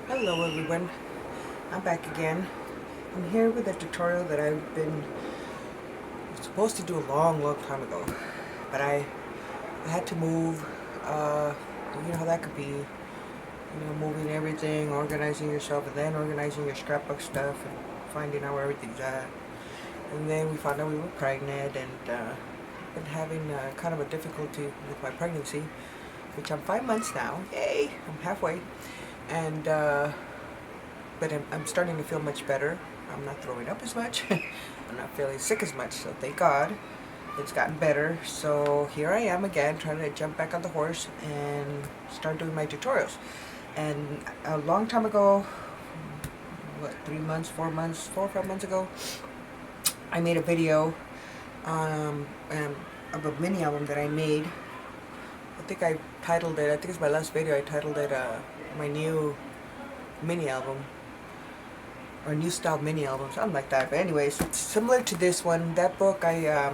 Hello everyone, I'm back again. I'm here with a tutorial that I've been supposed to do a long time ago, but I had to move. You know how that could be. Moving everything, organizing yourself, and then organizing your scrapbook stuff, and finding out where everything's at. And then we found out we were pregnant, and been having kind of a difficulty with my pregnancy, which I'm 5 months now. Yay! I'm halfway, and but I'm starting to feel much better. I'm not throwing up as much. I'm not feeling sick as much, so thank God it's gotten better. So here I am again, trying to jump back on the horse and start doing my tutorials. And a long time ago, what, 3 months, 4 months, 4 or 5 months ago, I made a video of a mini album that I made. I think I titled it, I think it's my last video, I titled it my new mini album, or new style mini album, something like that. But anyways, it's similar to this one. That book I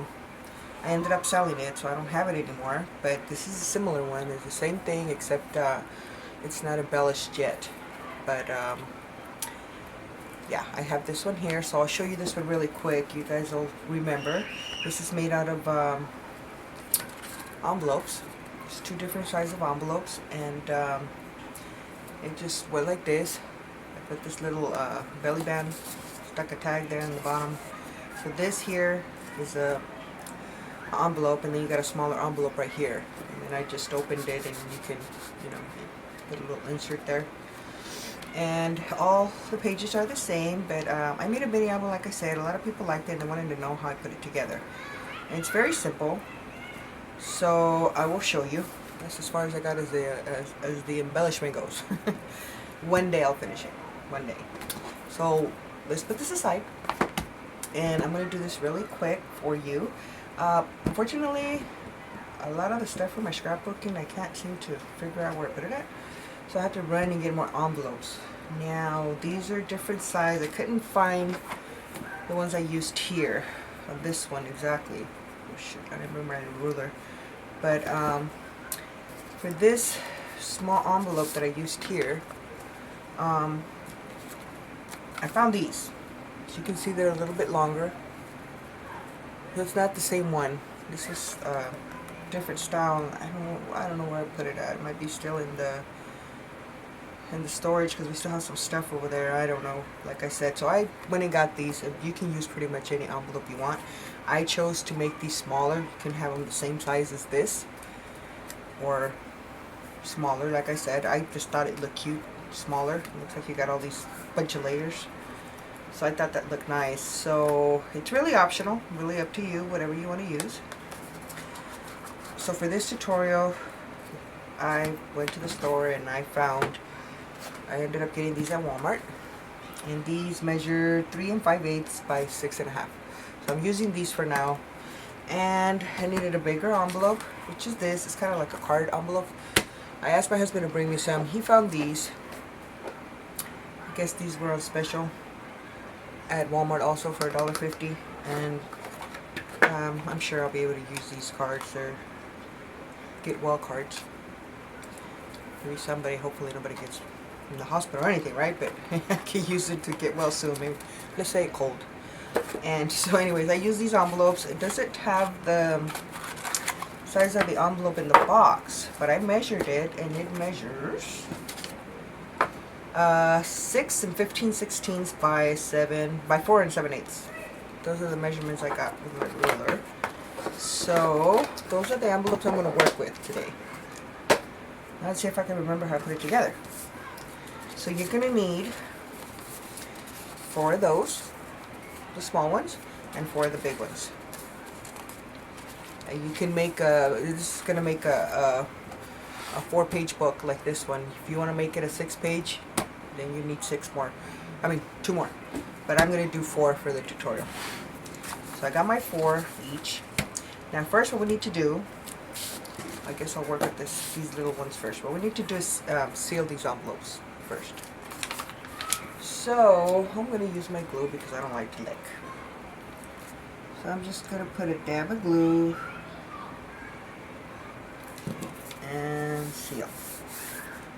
ended up selling it, so I don't have it anymore. But this is a similar one. It's the same thing, except it's not embellished yet. But yeah, I have this one here, so I'll show you this one really quick. You guys will remember. This is made out of envelopes. It's 2 different sizes of envelopes, and it just went like this. I put this little belly band, stuck a tag there in the bottom. So this here is a envelope, and then you got a smaller envelope right here. And then I just opened it, and you can, put a little insert there. And all the pages are the same, but I made a mini album, like I said. A lot of people liked it, and they wanted to know how I put it together. And it's very simple, so I will show you. That's as far as I got as the embellishment goes. One day I'll finish it. One day. So let's put this aside, and I'm going to do this really quick for you. Unfortunately, a lot of the stuff for my scrapbooking, I can't seem to figure out where to put it at, so I have to run and get more envelopes. Now these are different size. I couldn't find the ones I used here, of this one exactly. Oh shit, I didn't remember my ruler. But for this small envelope that I used here, I found these. As you can see, they're a little bit longer. It's not the same one. This is different style. I don't know where I put it at. It might be still in the storage, because we still have some stuff over there. I don't know. Like I said, so I went and got these. You can use pretty much any envelope you want. I chose to make these smaller. You can have them the same size as this, or smaller. Like I said, I just thought it looked cute. Smaller. It looks like you got all these bunch of layers. So I thought that looked nice. So it's really optional, really up to you, whatever you want to use. So for this tutorial, I went to the store and I ended up getting these at Walmart. And these measure 3 5/8 by 6 1/2. So I'm using these for now. And I needed a bigger envelope, which is this. It's kind of like a card envelope. I asked my husband to bring me some. He found these. I guess these were on special at Walmart also for $1.50, and I'm sure I'll be able to use these cards. They're get well cards. Maybe somebody, hopefully nobody gets in the hospital or anything, right? But I can use it to get well soon. Maybe, let's say cold. And so anyways, I use these envelopes. It doesn't have the size of the envelope in the box, but I measured it, and it measures 6 15/16 by 4 7/8. Those are the measurements I got with my ruler. So those are the envelopes I'm going to work with today. Now let's see if I can remember how to put it together. So you're going to need 4 of those, the small ones, and 4 of the big ones. And you can make this is going to make a 4-page book like this one. If you want to make it a 6-page, then you need 2 more. But I'm going to do 4 for the tutorial. So I got my 4 each. Now first what we need to do, I guess I'll work with these little ones first. What we need to do is seal these envelopes first. So I'm going to use my glue because I don't like to lick. So I'm just going to put a dab of glue and seal.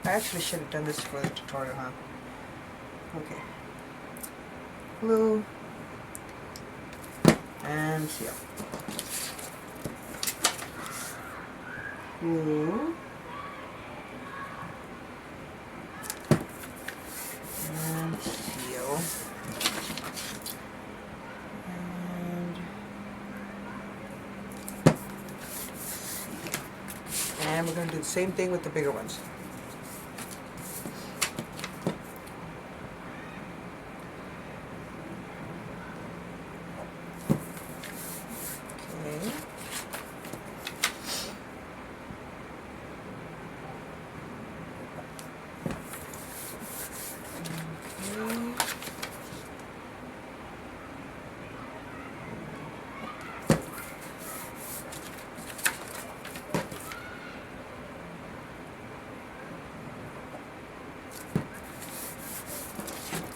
I actually should have done this for the tutorial, huh? Okay. Glue and seal. Glue and seal. And we're going to do the same thing with the bigger ones. Okay.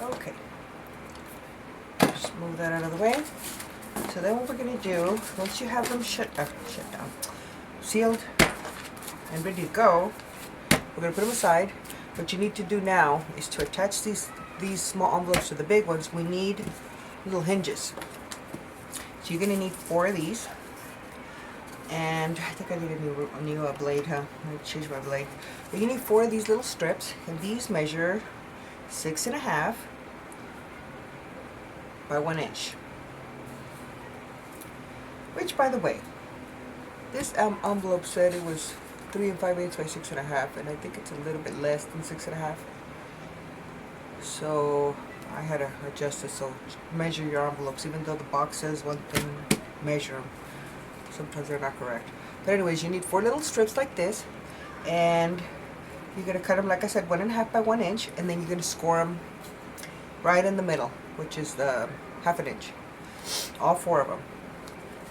Okay. Just move that out of the way. So then what we're going to do, once you have them shut down, sealed and ready to go, we're going to put them aside. What you need to do now is to attach these small envelopes to the big ones. We need little hinges. So you're going to need 4 of these. And I think I need a new blade, huh? I'm going to change my blade. But you need 4 of these little strips, and these measure 6.5 by 1 inch. Which, by the way, this envelope said it was 3 5/8 by 6.5, and I think it's a little bit less than 6.5. So I had to adjust it. So measure your envelopes, even though the box says one thing, measure them. Sometimes they're not correct. But anyways, you need 4 little strips like this, and you're going to cut them, like I said, 1.5 by 1 inch, and then you're going to score them right in the middle, which is the 1/2 inch. All 4 of them.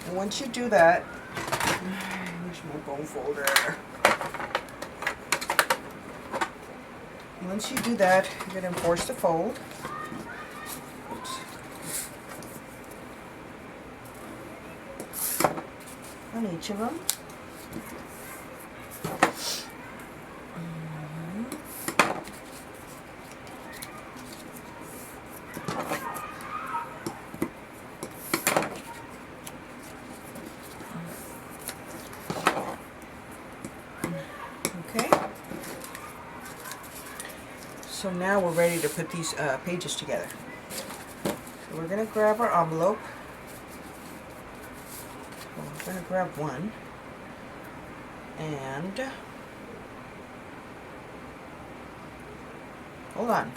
And once you do that, where's my bone folder? Once you do that, you're going to force the fold. Oops. On each of them. Okay. So now we're ready to put these pages together. So we're going to grab our envelope. Well, we're going to grab one. And hold on.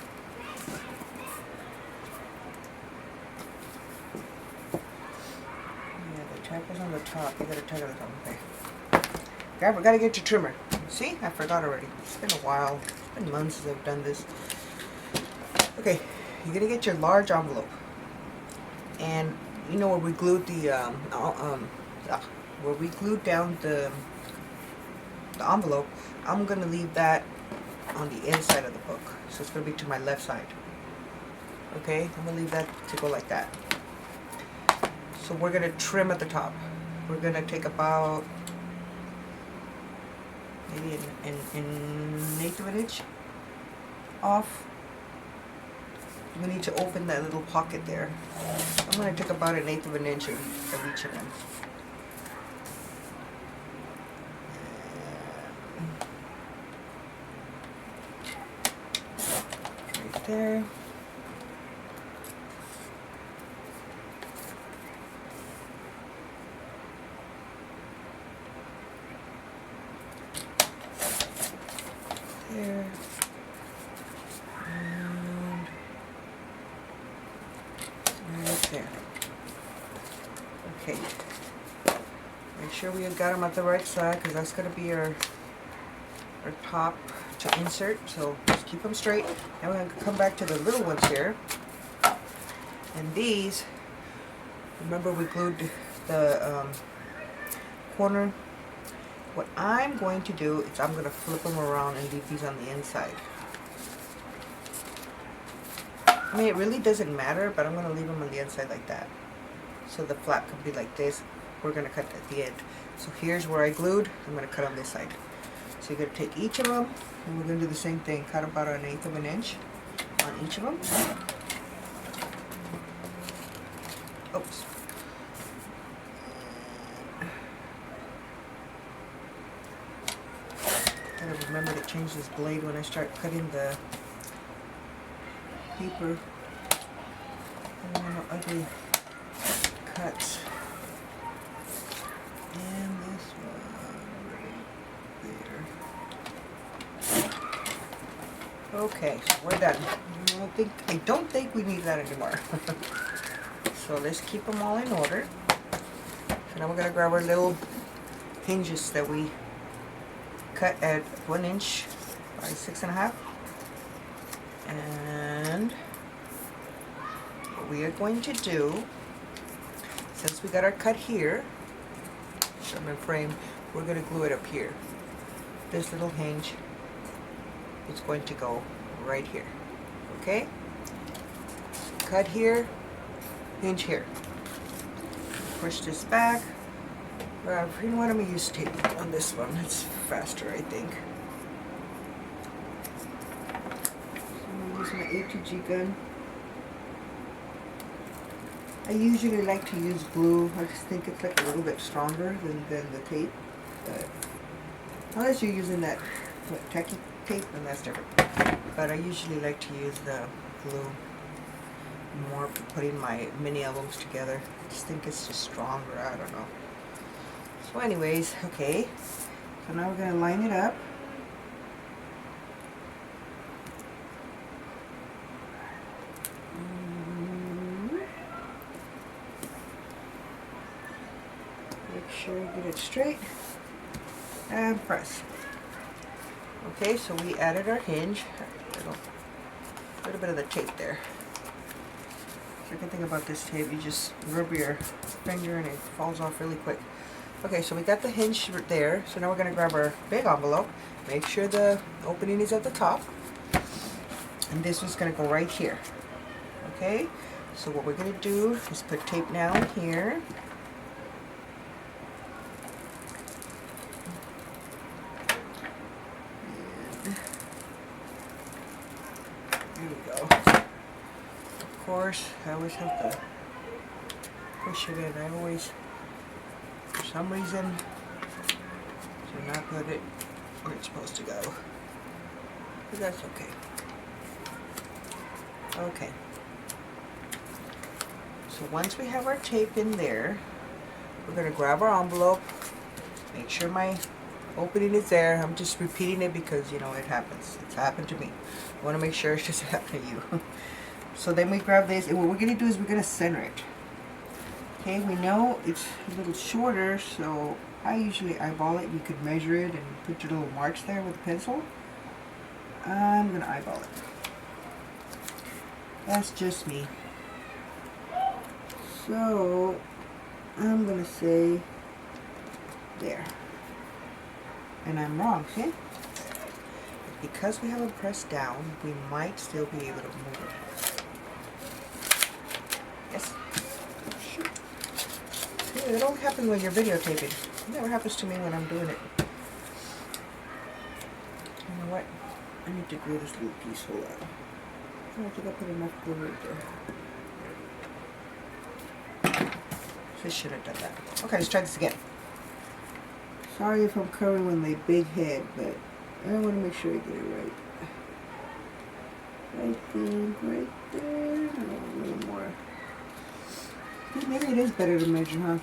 Yeah, the tag was on the top. You got to tag it on the top. Okay. Okay, we got to get your trimmer. See? I forgot already. It's been a while. It's been months since I've done this. Okay, you're going to get your large envelope. And you know where we glued the where we glued down the envelope, I'm going to leave that on the inside of the book. So it's going to be to my left side. Okay, I'm going to leave that to go like that. So we're going to trim at the top. We're going to take about maybe an 1/8 of an inch off. We need to open that little pocket there. I'm going to take about an 1/8 of an inch of each of them. Right there. There. And right there. Okay. Make sure we got them at the right side, because that's going to be our top to insert. So just keep them straight. Now we're going to come back to the little ones here. And these, remember we glued the corner. What I'm going to do is I'm going to flip them around and leave these on the inside. I mean, it really doesn't matter, but I'm going to leave them on the inside like that. So the flap can be like this. We're going to cut at the end. So here's where I glued. I'm going to cut on this side. So you're going to take each of them, and we're going to do the same thing. Cut about an 1/8 of an inch. on each of them. Oops. Gotta remember to change this blade when I start cutting the paper. I don't want no ugly cuts. And this one right there. Okay, so we're done. I don't think we need that anymore. So let's keep them all in order. So now we're gonna grab our little hinges that we cut at 1 inch by 6.5. And what we are going to do, since we got our cut here, Sherman frame, we're going to glue it up here. This little hinge is going to go right here. Okay? Cut here, hinge here. Push this back. You know what, I'm going to use tape on this one. It's faster, I think. So I'm going to use my ATG gun. I usually like to use glue. I just think it's like a little bit stronger than the tape. But unless you're using that tacky tape, then that's different. But I usually like to use the glue more for putting my mini albums together. I just think it's just stronger. I don't know. So anyways, okay. So now we're going to line it up. Make sure you get it straight. And press. Okay, so we added our hinge. A little bit of the tape there. Second thing about this tape, you just rub your finger and it falls off really quick. Okay, so we got the hinge there. So now we're going to grab our big envelope. Make sure the opening is at the top. And this one's going to go right here. Okay, so what we're going to do is put tape down here. There we go. Of course, I always have to push it in. I always, for some reason, do not put it where it's supposed to go. But that's okay. Okay. So once we have our tape in there, we're going to grab our envelope. Make sure my opening is there. I'm just repeating it because, you know, it happens. It's happened to me. I want to make sure it doesn't happen to you. So then we grab this, and what we're going to do is we're going to center it. Okay, we know it's a little shorter, so I usually eyeball it. You could measure it and put your little marks there with a pencil. I'm going to eyeball it. That's just me. So I'm going to say there. And I'm wrong, see? Because we have it pressed down, we might still be able to move it. Yes. Shoot. See, it only happens when you're videotaping. It never happens to me when I'm doing it. You know what? I need to glue this little piece. Hold on. I don't think I put enough glue right there. So I should have done that. Okay, let's try this again. Sorry if I'm covering with my big head, but I want to make sure I get it right. Right there. Oh, a little more. Maybe it is better to measure, huh?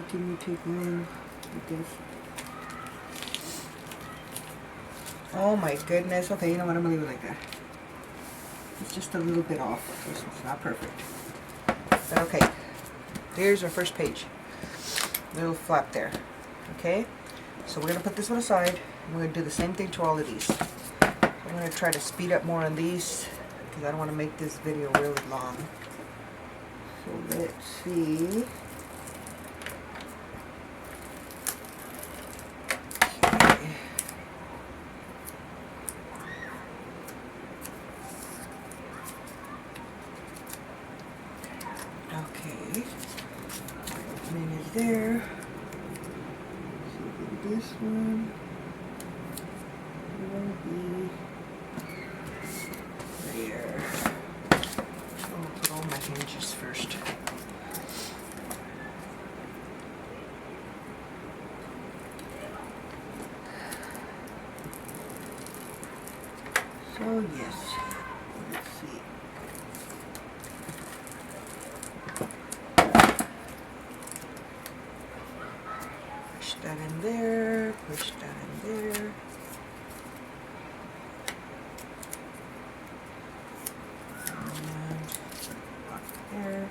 Can you take one like this? Oh my goodness. Okay, you know what? I'm going to leave it like that. It's just a little bit off. It's not perfect. But okay. Here's our first page. Little flap there. Okay? So we're going to put this one aside. And we're going to do the same thing to all of these. I'm going to try to speed up more on these because I don't want to make this video really long. So let's see. Okay, opening is there. So this one will be So yes, let's see. Push that in there, push that in there. And lock there.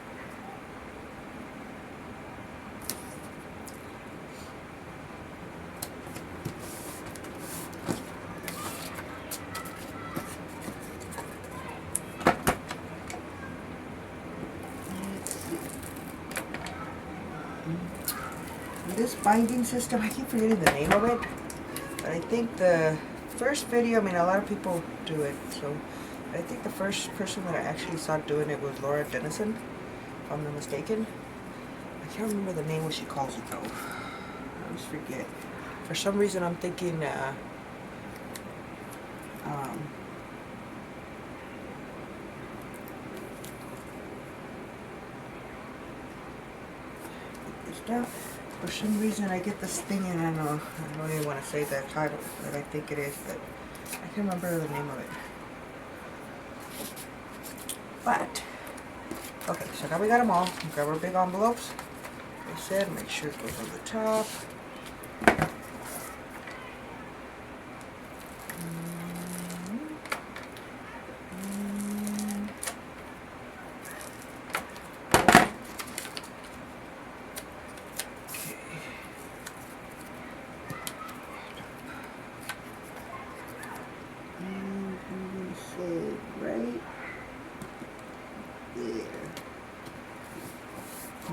This binding system, I keep forgetting the name of it, but I think the first video, I mean, a lot of people do it, so I think the first person that I actually saw doing it was Laura Dennison, if I'm not mistaken. I can't remember the name what she calls it though. I always forget. For some reason I'm thinking for some reason I get this thing and I don't even want to say the title that I think it is, but I can't remember the name of it. But okay, so now we got them all. Grab our big envelopes. Like I said, make sure it goes on the top.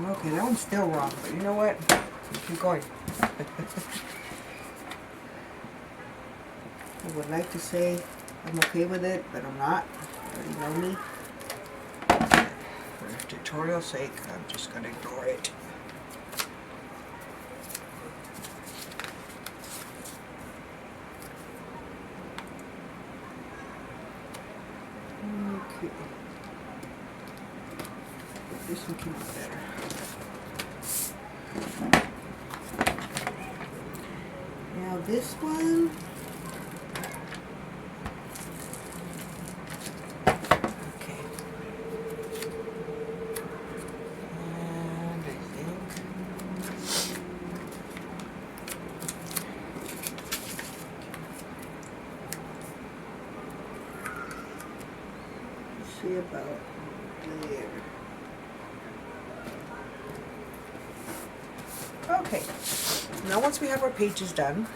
Okay, that one's still wrong, but you know what? Keep going. I would like to say I'm okay with it, but I'm not. You already know me. For tutorial sake, I'm just going to ignore it. Okay. This one came out better. Now this one, okay, and I think, let's see about there. Okay, now once we have our pages done,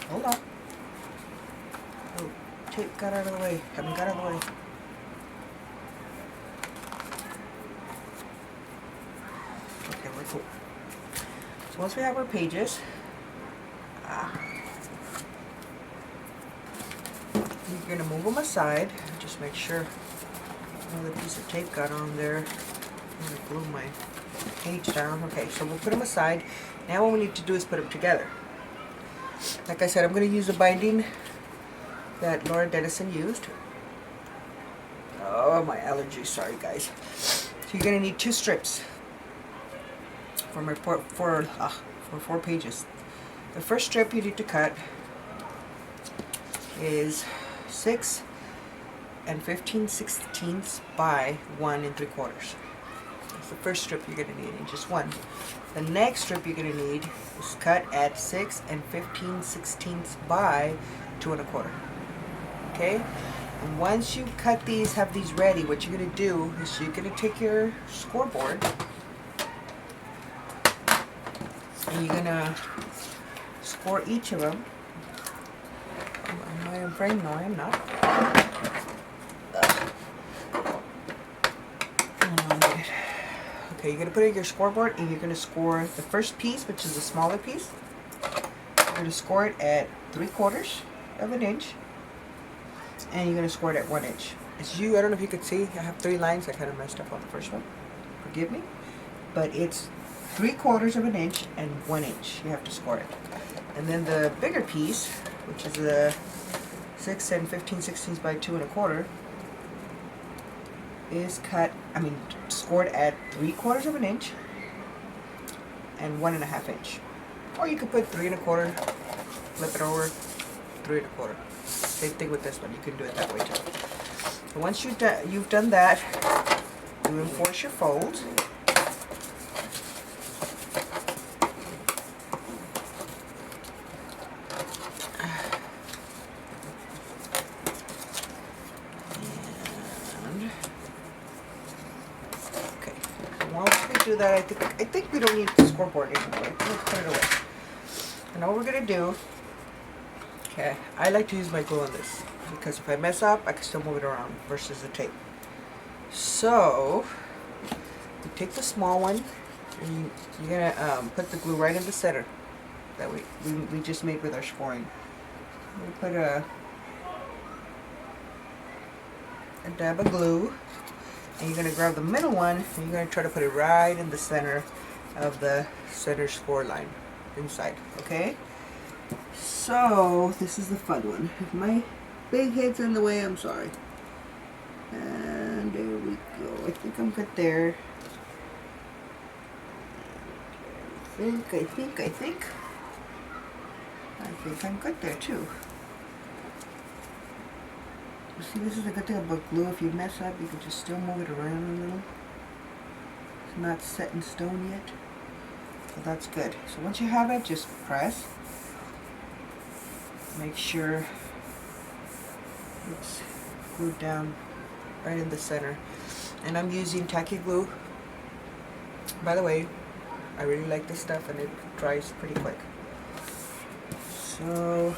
hold on. Oh, tape got out of the way. Haven't got out of the way. Okay, we're cool. So once we have our pages, you're gonna move them aside. Just make sure another piece of tape got on there. I'm gonna glue my page down. Okay, so we'll put them aside. Now what we need to do is put them together. Like I said, I'm going to use the binding that Laura Dennison used. Oh, my allergies. Sorry, guys. So you're going to need 2 strips for my for 4 pages. The first strip you need to cut is 6 15/16 by 1 3/4. That's the first strip you're going to need, and just one. The next strip you're going to need is cut at 6 15/16 by 2 1/4. Okay? And once you cut these, have these ready, what you're going to do is you're going to take your scoreboard and you're going to score each of them. Am I in frame? No, I am not. Okay, you're going to put it in your scoreboard and you're going to score the first piece, which is the smaller piece. You're going to score it at 3/4 of an inch. And you're going to score it at 1 inch. I don't know if you could see, I have 3 lines. I kind of messed up on the first one. Forgive me. But it's 3/4 of an inch and 1 inch. You have to score it. And then the bigger piece, which is the 6 15/16 by 2 1/4, is scored at 3/4 of an inch and 1 1/2 inch. Or you could put 3 1/4, flip it over, 3 1/4. Same thing with this one. You can do it that way too. So once you've done that, you enforce your folds. Do that. I think we don't need the scoreboard anymore. Let's put it away. And all we're gonna do, okay, I like to use my glue on this because if I mess up, I can still move it around versus the tape. So you take the small one and you're gonna put the glue right in the center that we just made with our scoring. We put a dab of glue. And you're going to grab the middle one and you're going to try to put it right in the center of the center score line inside, okay? So this is the fun one. If my big head's in the way, I'm sorry. And there we go. I think I'm good there. I think I'm good there too. See, this is a good thing about glue. If you mess up, you can just still move it around a little. It's not set in stone yet. So that's good. So once you have it, just press. Make sure it's glued down right in the center. And I'm using tacky glue. By the way, I really like this stuff and it dries pretty quick. So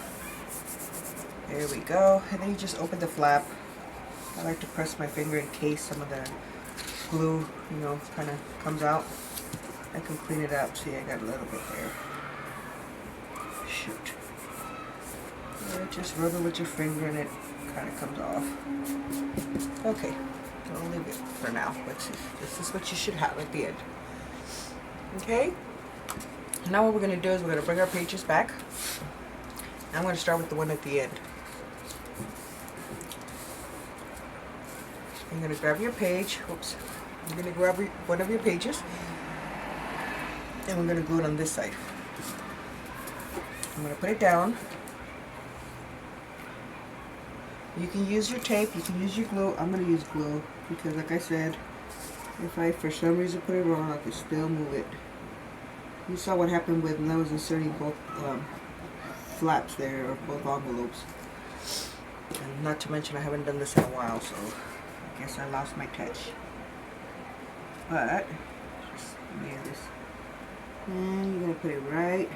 there we go. And then you just open the flap. I like to press my finger in case some of the glue, you know, kind of comes out. I can clean it up. See, I got a little bit there. Shoot. Yeah, just rub it with your finger and it kind of comes off. Okay, I'll leave it for now. This is what you should have at the end. Okay? Now what we're going to do is we're going to bring our pages back. I'm going to start with the one at the end. You're going to grab your page. Oops. You're going to grab one of your pages. And we're going to glue it on this side. I'm going to put it down. You can use your tape. You can use your glue. I'm going to use glue because, like I said, if I for some reason put it wrong, I can still move it. You saw what happened when I was inserting both flaps there, or both envelopes. And not to mention I haven't done this in a while, so I guess I lost my touch. But just made this, and you're gonna put it right.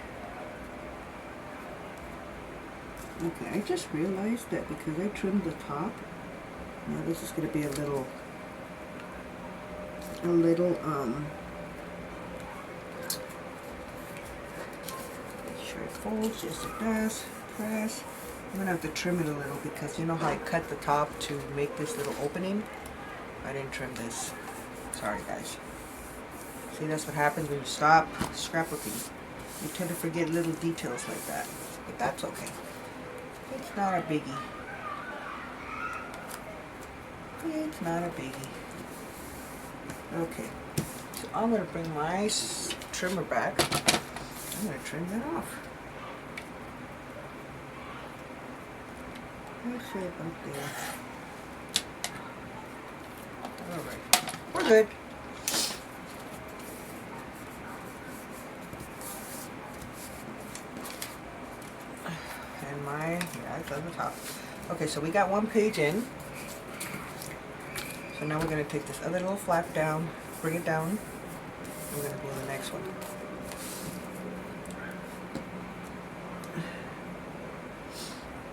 Okay, I just realized that because I trimmed the top, now this is gonna be a little make sure it folds. Yes, it does. Press. I'm gonna have to trim it a little because you know how I cut the top to make this little opening? I didn't trim this. Sorry, guys. See, that's what happens when you stop scrapbooking. You tend to forget little details like that. But that's okay. It's not a biggie. It's not a biggie. Okay. So I'm going to bring my trimmer back. I'm going to trim that off. Let's see about there. Alright. We're good. Yeah, it's on the top. Okay, so we got one page in. So now we're going to take this other little flap down, bring it down. We're going to go to the next one.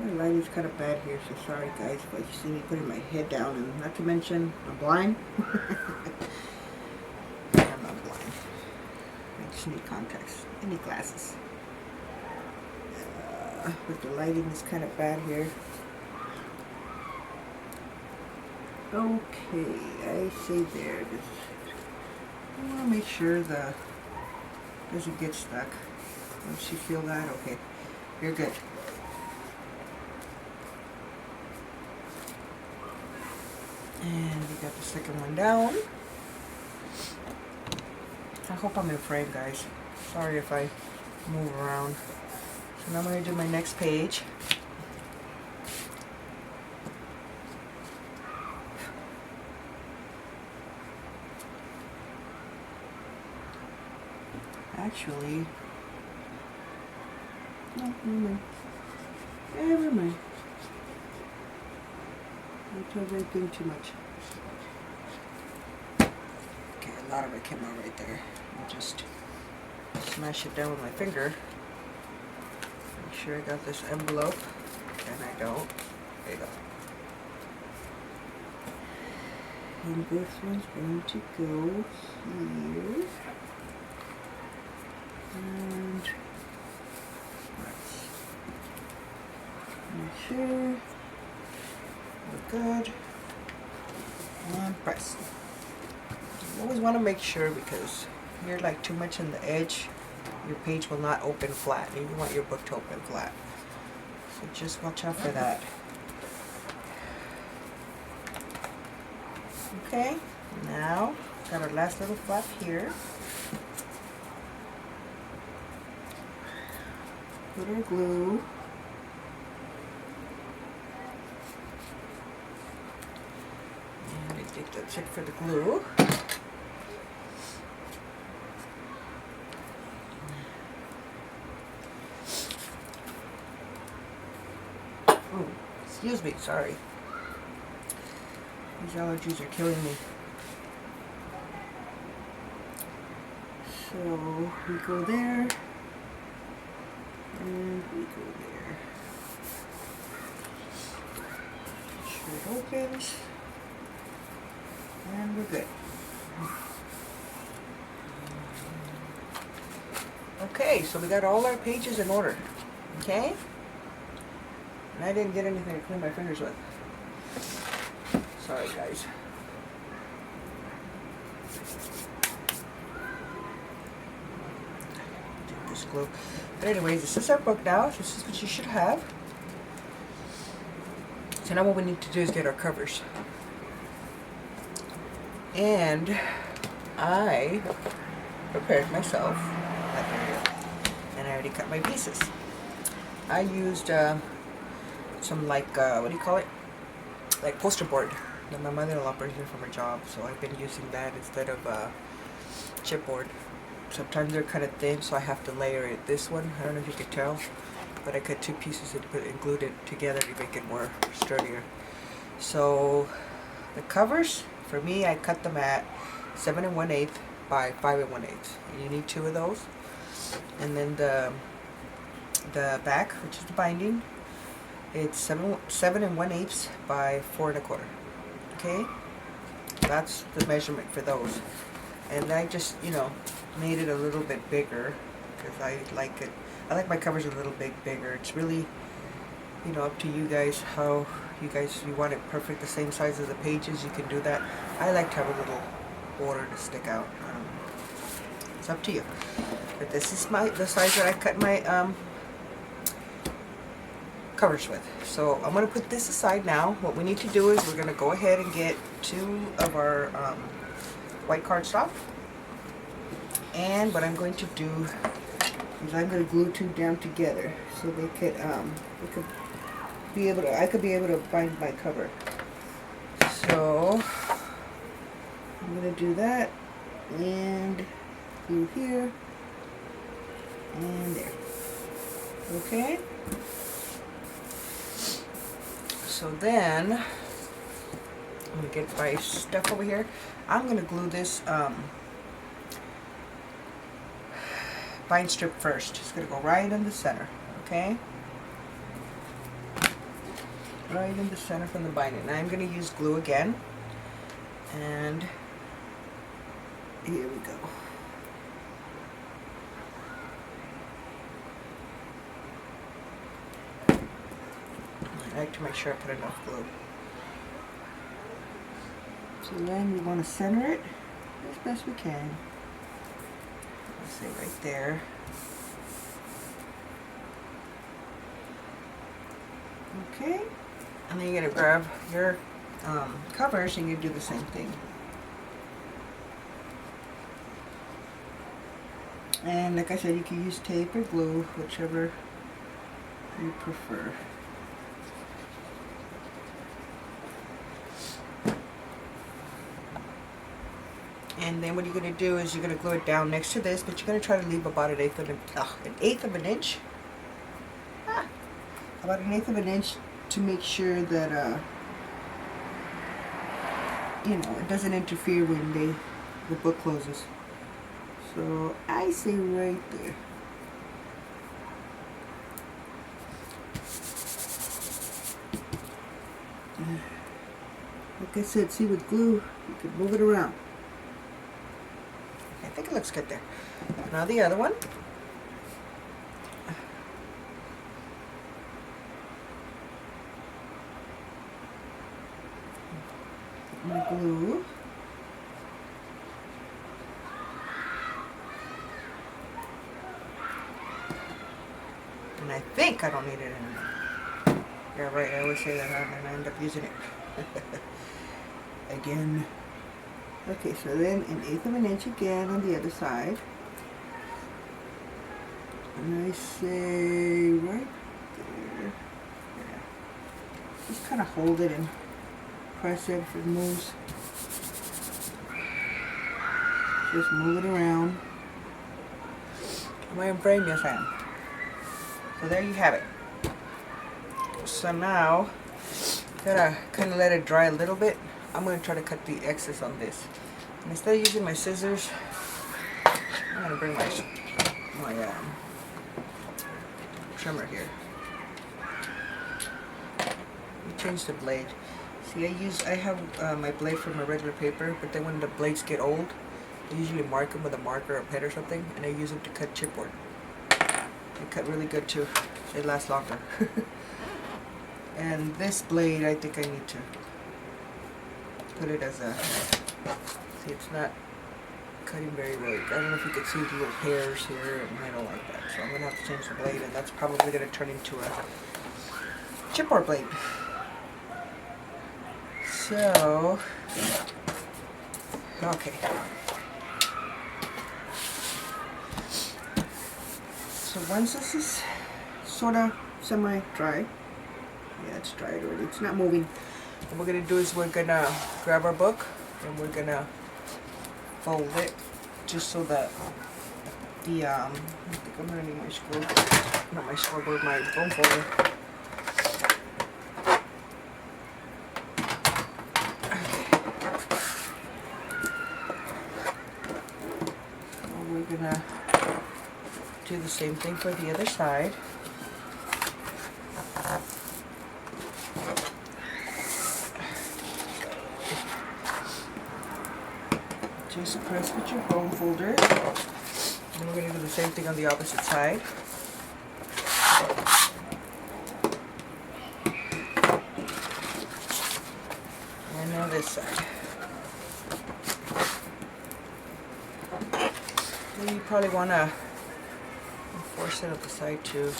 My lighting's kind of bad here, so sorry guys, but you see me putting my head down, and not to mention, I'm blind. I'm not blind. I just need contacts. I need glasses. But the lighting is kind of bad here. Okay, I see there. I want to make sure the doesn't get stuck. Once you feel that, okay, you're good. And we got the second one down. I hope I'm in frame, guys. Sorry if I move around. So now I'm going to do my next page. actually, no, never mind. Never mind. Don't tell anything too much. Okay, a lot of it came out right there. I'll just smash it down with my finger. Make sure I got this envelope, and I don't. There you go. And this one's going to go here. And let's make sure we're good. And press. You always want to make sure, because you're like too much on the edge, your page will not open flat. You want your book to open flat. So just watch out for that. Okay, now got our last little flap here. Put our glue. And I think that's it for the glue. Oh, excuse me, sorry. These allergies are killing me. So we go there, and we go there. Make sure it opens, and we're good. Okay, so we got all our pages in order. Okay? And I didn't get anything to clean my fingers with. Sorry, guys. Take this glue. But anyways, this is our book now. This is what you should have. So now what we need to do is get our covers. And I prepared myself that area. And I already cut my pieces. I used some like, what do you call it? Like poster board that my mother-in-law brings in from her job, so I've been using that instead of chipboard. Sometimes they're kind of thin, so I have to layer it. This one, I don't know if you can tell, but I cut two pieces and glued it together to make it more sturdier. So the covers, for me, I cut them at 7 1/8 by 5 1/8. You need 2 of those, and then the back, which is the binding, it's 7 1/8 by 4 1/4. Okay, that's the measurement for those. And I just, you know, made it a little bit bigger because I like it. I like my covers a little bit bigger. It's really, you know, up to you guys how you want it perfect, the same size as the pages. You can do that. I like to have a little border to stick out. It's up to you. But this is the size that I cut my covers with. So I'm going to put this aside now. What we need to do is we're going to go ahead and get 2 of our white cardstock. And what I'm going to do is I'm going to glue 2 down together so they could be able to, I could be able to bind my cover. So I'm going to do that and glue here and there. Okay. So then, I'm going to get my stuff over here. I'm going to glue this bind strip first. It's going to go right in the center, okay? Right in the center from the binding. Now I'm going to use glue again. And here we go. I like to make sure I put enough glue. So then we want to center it as best we can. Let's say right there. Okay. And then you're going to grab your covers and you do the same thing. And like I said, you can use tape or glue, whichever you prefer. And then what you're going to do is you're going to glue it down next to this, but you're going to try to leave about an eighth of an inch. About an eighth of an inch to make sure that, you know, it doesn't interfere when the book closes. So I say right there. Like I said, see, with glue, you can move it around. I think it looks good there. Now the other one. My glue. And I think I don't need it anymore. Yeah, right, I always say that and I end up using it. Again. Okay, so then an eighth of an inch again on the other side. And I say right there. Yeah. Just kind of hold it and press it if it moves. Just move it around. Am I in frame? Yes, I am. So there you have it. So now, gotta kind of let it dry a little bit. I'm going to try to cut the excess on this. And instead of using my scissors, I'm going to bring my trimmer here. Let me change the blade. See, I have my blade from a regular paper, but then when the blades get old, I usually mark them with a marker or a pen or something, and I use them to cut chipboard. They cut really good too. They last longer. And this blade, I think I need to put it as a, see, it's not cutting very well. I don't know if you can see the little hairs here, and I don't like that. So I'm going to have to change the blade, and that's probably going to turn into a chipboard blade. So, okay. So once this is sort of semi-dry, yeah, it's dried already, it's not moving. What we're going to do is we're going to grab our book and we're going to fold it just so that the, I think I'm going to need my scoreboard, not my scoreboard, my foam folder. So we're going to do the same thing for the other side. Just press with your foam folder. And we're going to do the same thing on the opposite side. And now this side. And you probably want to force it up the side too.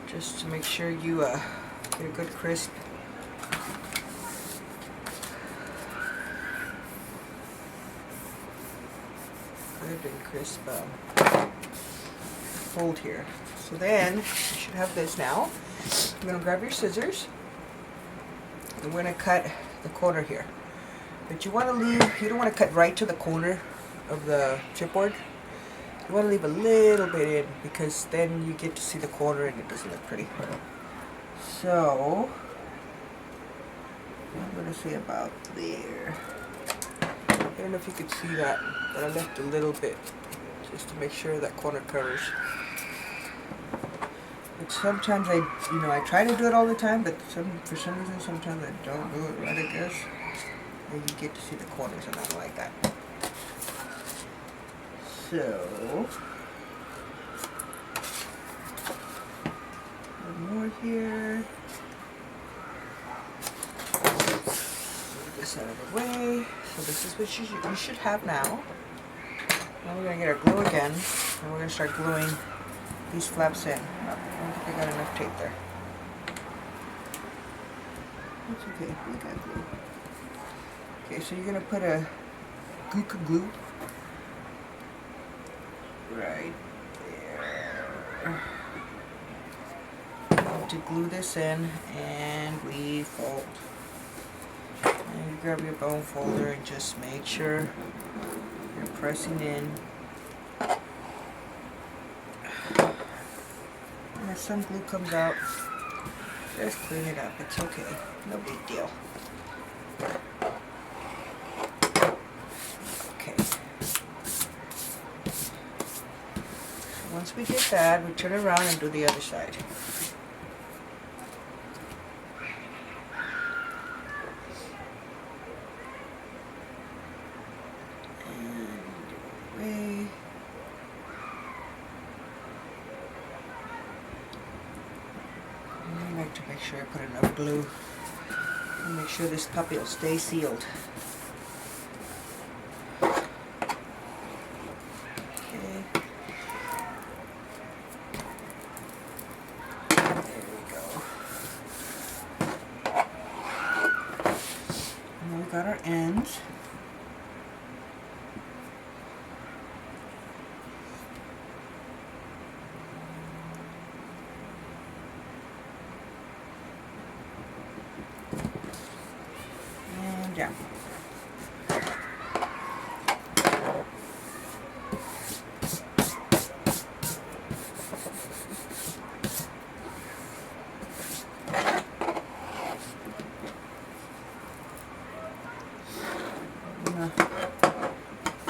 Just to make sure you get a good crisp. Good and crisp fold here. So then you should have this now. You're going to grab your scissors and we're going to cut the corner here. But you want to leave, you don't want to cut right to the corner of the chipboard. You want to leave a little bit in because then you get to see the corner and it doesn't look pretty. So I'm going to say about there. I don't know if you could see that, but I left a little bit just to make sure that corner covers. But sometimes I try to do it all the time, but for some reason sometimes I don't do it right, I guess. And you get to see the corners and I don't like that. So, one more here. Move this out of the way. So this is what you should have now. Now we're going to get our glue again, and we're going to start gluing these flaps in. Oh, I don't think I got enough tape there. That's okay, we got glue. Okay, so you're going to put a glue right there. to glue this in, and we fold. And you grab your bone folder and just make sure you're pressing in. And if some glue comes out, just clean it up. It's okay. No big deal. Okay. Once we get that, we turn around and do the other side. To make sure I put enough glue and make sure this puppy will stay sealed. Okay. There we go. And then we got our ends. Yeah.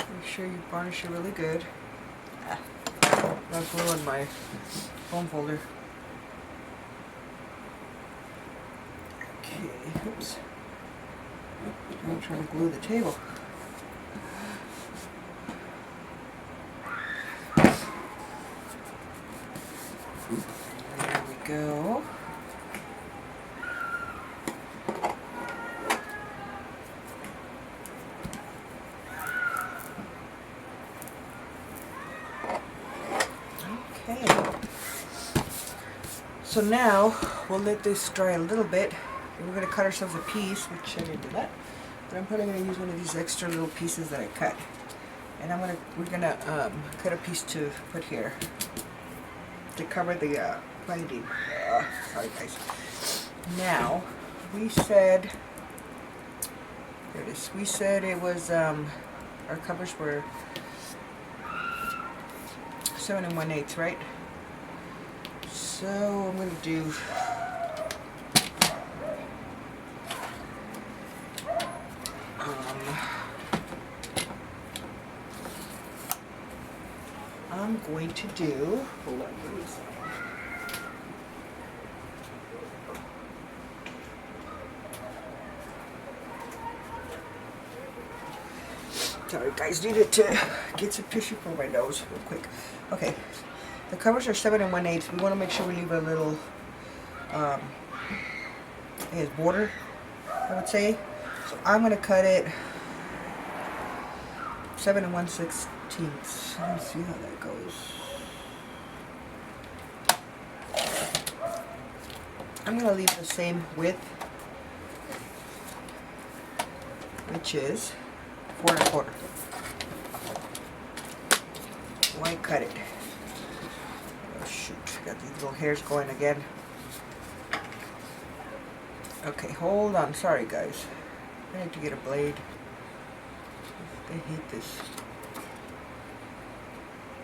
Make sure you varnish it really good. Got glue on my foam folder. Okay, oops. I'm trying to glue the table. There we go. Okay. So now we'll let this dry a little bit. And we're going to cut ourselves a piece, which I didn't do that. But I'm probably going to use one of these extra little pieces that I cut. And we're going to cut a piece to put here to cover the binding. Sorry guys. Now, we said, there it is, we said it was, our covers were 7 1/8, right? So I'm going to do I'm going to do, hold on, give me a second. Sorry guys, needed to get some tissue for my nose real quick. Okay, the covers are 7 1/8. We want to make sure we leave a little border, I would say. So I'm going to cut it 7 1/16. Let me see how that goes. I'm going to leave the same width, which is 4 1/4. Why cut it? Oh shoot, got these little hairs going again. Okay, hold on. Sorry guys. I need to get a blade. I hate this.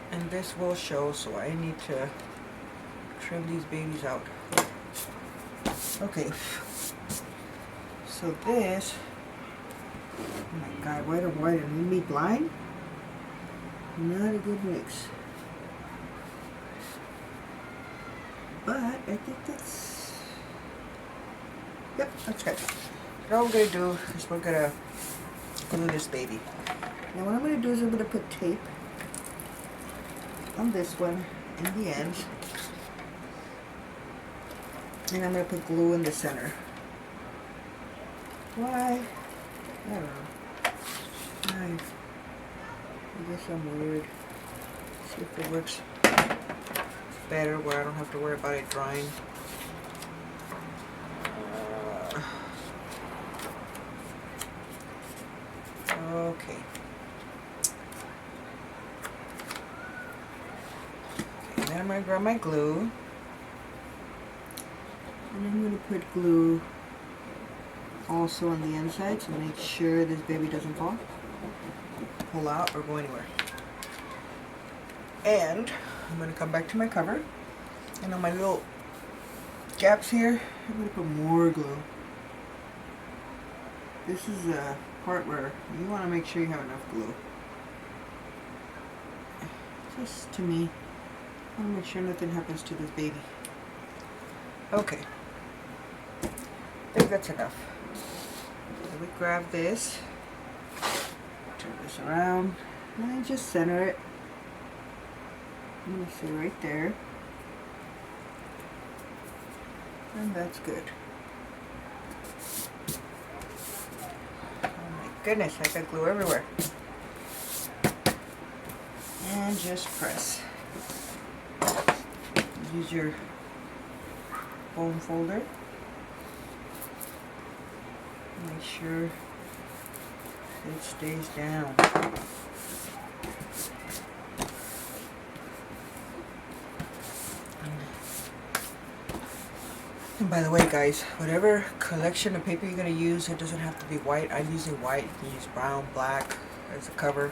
And this will show, so I need to trim these babies out. Okay. So this, oh my god, white on white and me blind? Not a good mix. But I think that's, yep, that's good. So all we're going to do is we're going to glue this baby. Now what I'm going to do is I'm going to put tape on this one in the end. And I'm going to put glue in the center. Why? I don't know. I guess I'm weird. See if it works better where I don't have to worry about it drying. Okay. And then I'm going to grab my glue. And I'm going to put glue also on the inside to make sure this baby doesn't fall, pull out, or go anywhere. And I'm going to come back to my cover, and on my little gaps here, I'm going to put more glue. This is a part where you want to make sure you have enough glue. Just to me, I want to make sure nothing happens to this baby. Okay, I think that's enough. So we grab this, turn this around, and then just center it. I'm going to say right there. And that's good. Oh my goodness, I got glue everywhere. And just press. Use your foam folder. Make sure it stays down. And by the way, guys, whatever collection of paper you're going to use, it doesn't have to be white. I'm using white. You can use brown, black as a cover,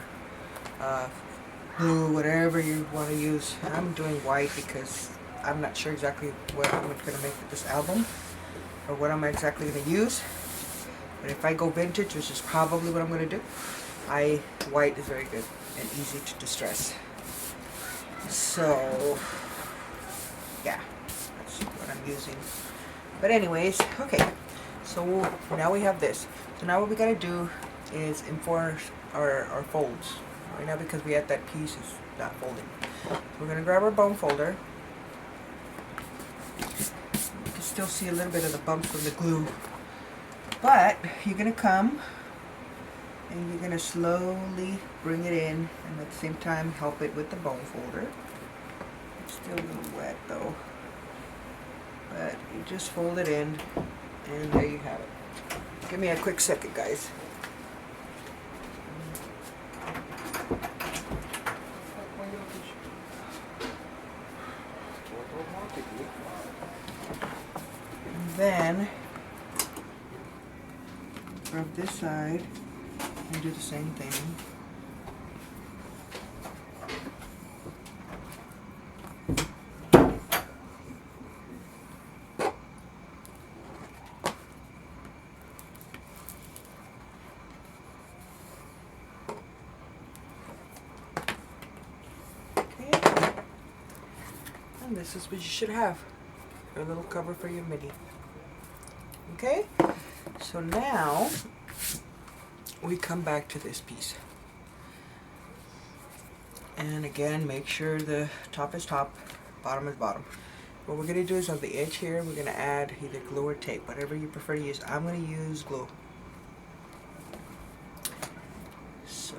blue, whatever you want to use. I'm doing white because I'm not sure exactly what I'm going to make with this album, or what I'm exactly going to use. But if I go vintage, which is probably what I'm going to do, white is very good and easy to distress. So, yeah, that's what I'm using. But anyways, okay, so now we have this. So now what we gotta do is enforce our folds. Right now, because we had that piece is not folding. So we're gonna grab our bone folder. You can still see a little bit of the bumps from the glue. But you're gonna come and you're gonna slowly bring it in, and at the same time help it with the bone folder. It's still a little wet though. But you just fold it in, and there you have it. Give me a quick second, guys. And then grab this side and do the same thing. And this is what you should have, a little cover for your midi. Okay, so now we come back to this piece, and again make sure the top is top, bottom is bottom. What we're going to do is on the edge here we're going to add either glue or tape, whatever you prefer to use. I'm going to use glue. So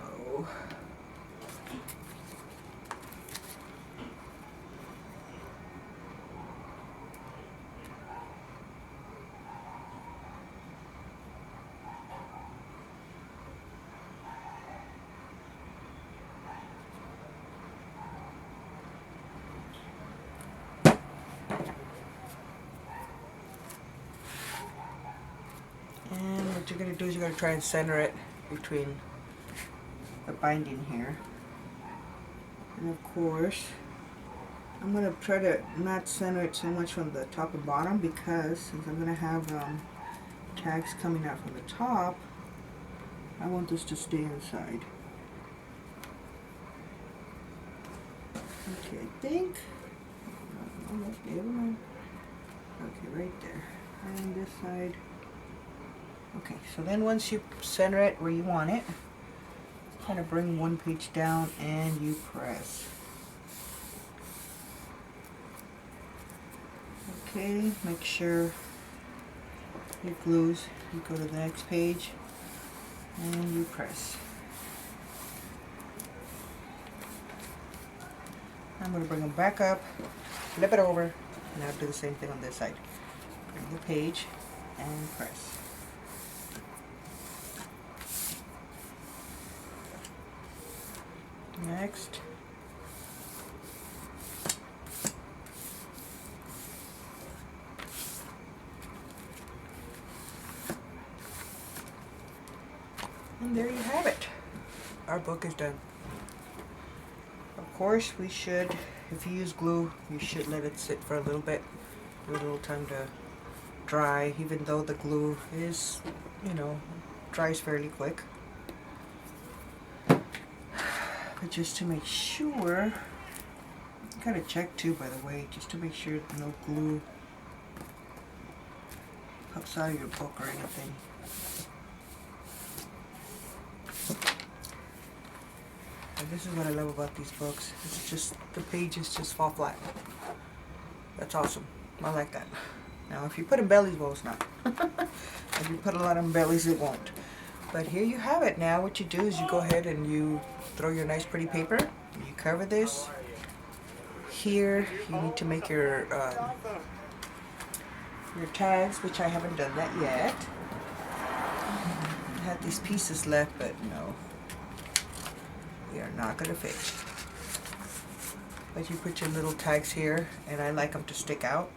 what you're going to do is you're going to try and center it between the binding here. And of course, I'm going to try to not center it so much from the top and bottom, because since I'm going to have tags coming out from the top, I want this to stay inside. Okay, I think, okay, right there, and this side. Okay, so then once you center it where you want it, kind of bring one page down and you press. Okay, make sure it glues. You go to the next page and you press. I'm going to bring them back up, flip it over, and I'll do the same thing on this side. Bring the page and press. Next. And there you have it. Our book is done. Of course, we should, if you use glue, you should let it sit for a little bit. Give it a little time to dry, even though the glue is, you know, dries fairly quick. But just to make sure, you gotta check too, by the way, just to make sure no glue pops out of your book or anything. And this is what I love about these books. It's just, the pages just fall flat. That's awesome. I like that. Now if you put embellies, well, it's not. If you put a lot of embellies, it won't. But here you have it. Now what you do is you go ahead and you throw your nice pretty paper. You cover this. Here you need to make your tags, which I haven't done that yet. I had these pieces left, but no. They are not going to fit. But you put your little tags here, and I like them to stick out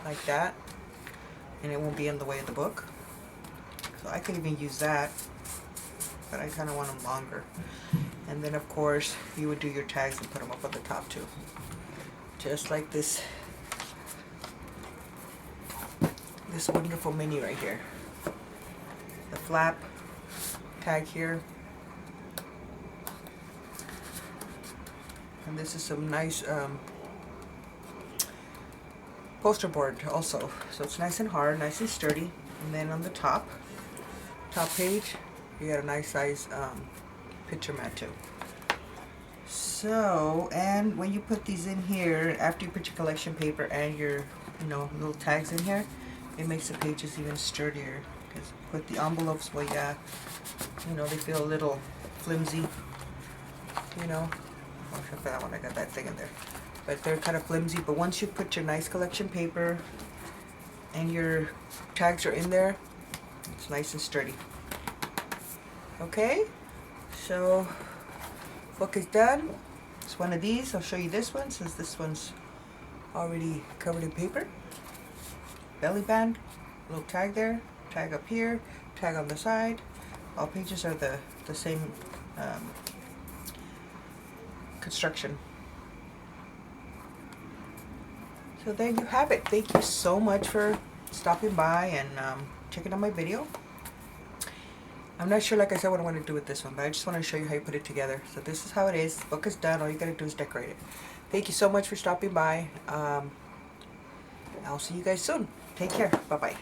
like that, and it won't be in the way of the book. So I could even use that, but I kind of want them longer. And then of course you would do your tags and put them up on the top too, just like this wonderful mini right here. The flap tag here. And this is some nice poster board also. So it's nice and hard, nice and sturdy. And then on the top page, you got a nice size picture mat too. So, and when you put these in here, after you put your collection paper and your, you know, little tags in here, it makes the pages even sturdier. Because with the envelopes, well, yeah, you know, they feel a little flimsy, you know. Oh, for that one, I got that thing in there. But they're kind of flimsy. But once you put your nice collection paper and your tags are in there, it's nice and sturdy. Okay, so book is done. It's one of these. I'll show you this one since this one's already covered in paper. Belly band, little tag there, tag up here, tag on the side. All pages are the same construction. So there you have it. Thank you so much for stopping by and checking out my video. I'm not sure, like I said, what I want to do with this one, but I just want to show you how you put it together. So this is how it is. The book is done. All you got to do is decorate it. Thank you so much for stopping by. I'll see you guys soon. Take care. Bye-bye.